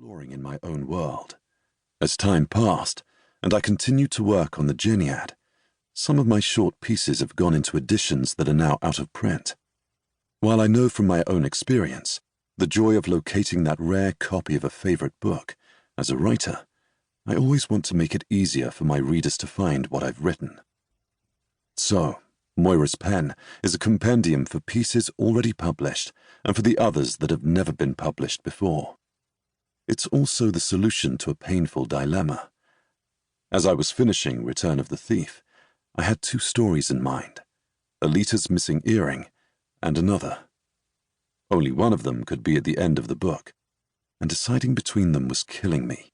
exploring in my own world. As time passed, and I continued to work on the Geniad, some of my short pieces have gone into editions that are now out of print. While I know from my own experience the joy of locating that rare copy of a favorite book, as a writer, I always want to make it easier for my readers to find what I've written. So, Moira's Pen is a compendium for pieces already published and for the others that have never been published before. It's also the solution to a painful dilemma. As I was finishing Return of the Thief, I had two stories in mind, Alita's missing earring and another. Only one of them could be at the end of the book, and deciding between them was killing me.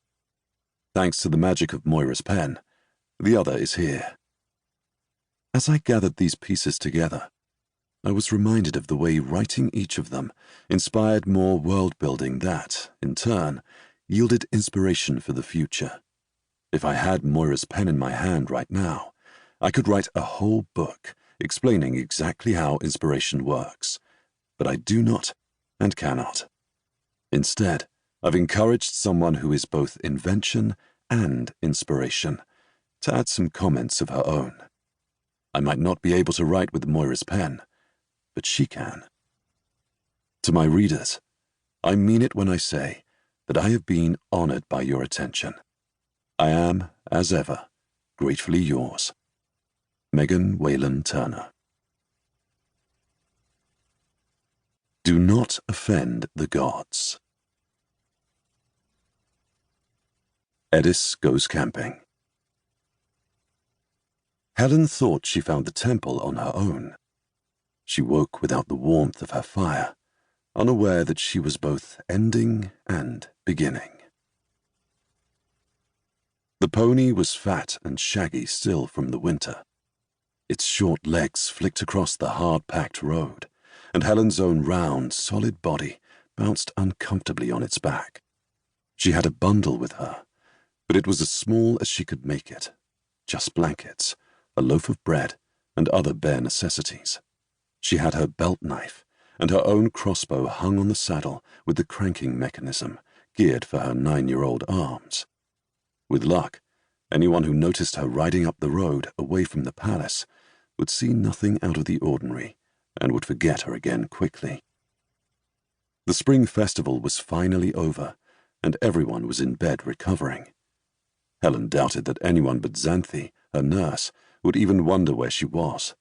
Thanks to the magic of Moira's Pen, the other is here. As I gathered these pieces together, I was reminded of the way writing each of them inspired more world-building that, in turn, yielded inspiration for the future. If I had Moira's Pen in my hand right now, I could write a whole book explaining exactly how inspiration works, but I do not and cannot. Instead, I've encouraged someone who is both invention and inspiration to add some comments of her own. I might not be able to write with Moira's Pen, but she can. To my readers, I mean it when I say that I have been honored by your attention. I am, as ever, gratefully yours. Megan Whalen Turner. Do not offend the gods. Edis goes camping. Helen thought she found the temple on her own. She woke without the warmth of her fire, unaware that she was both ending and beginning. The pony was fat and shaggy still from the winter. Its short legs flicked across the hard-packed road, and Helen's own round, solid body bounced uncomfortably on its back. She had a bundle with her, but it was as small as she could make it. Just blankets, a loaf of bread, and other bare necessities. She had her belt knife, and her own crossbow hung on the saddle with the cranking mechanism, geared for her 9-year-old arms. With luck, anyone who noticed her riding up the road away from the palace would see nothing out of the ordinary and would forget her again quickly. The spring festival was finally over, and everyone was in bed recovering. Helen doubted that anyone but Xanthi, her nurse, would even wonder where she was.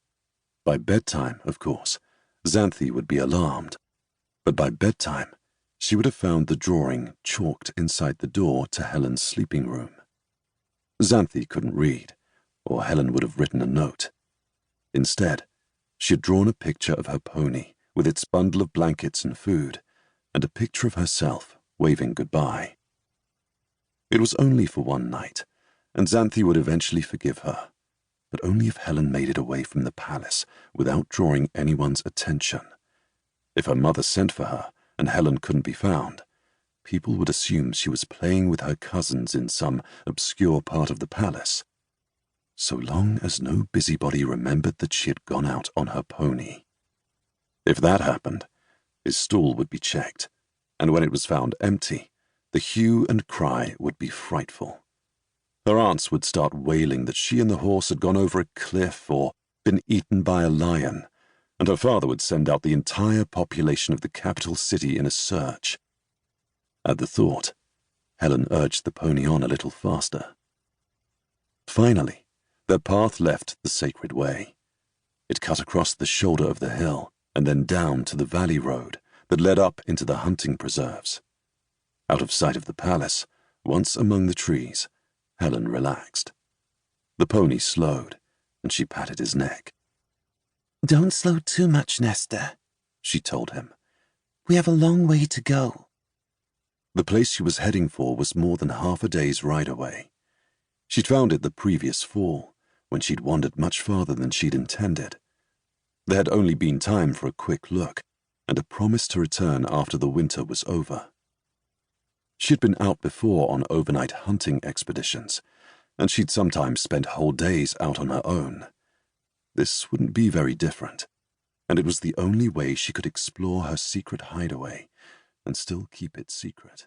By bedtime, of course, Xanthi would be alarmed, but by bedtime she would have found the drawing chalked inside the door to Helen's sleeping room. Xanthi couldn't read, or Helen would have written a note. Instead, she had drawn a picture of her pony with its bundle of blankets and food, and a picture of herself waving goodbye. It was only for one night, and Xanthi would eventually forgive her, but only if Helen made it away from the palace without drawing anyone's attention. If her mother sent for her and Helen couldn't be found, people would assume she was playing with her cousins in some obscure part of the palace, so long as no busybody remembered that she had gone out on her pony. If that happened, his stall would be checked, and when it was found empty, the hue and cry would be frightful. Her aunts would start wailing that she and the horse had gone over a cliff or been eaten by a lion, and her father would send out the entire population of the capital city in a search. At the thought, Helen urged the pony on a little faster. Finally, their path left the sacred way. It cut across the shoulder of the hill and then down to the valley road that led up into the hunting preserves. Out of sight of the palace, once among the trees, Helen relaxed. The pony slowed, and she patted his neck. "Don't slow too much, Nesta," she told him. "We have a long way to go." The place she was heading for was more than half a day's ride away. She'd found it the previous fall, when she'd wandered much farther than she'd intended. There had only been time for a quick look, and a promise to return after the winter was over. She'd been out before on overnight hunting expeditions, and she'd sometimes spent whole days out on her own. This wouldn't be very different, and it was the only way she could explore her secret hideaway and still keep it secret.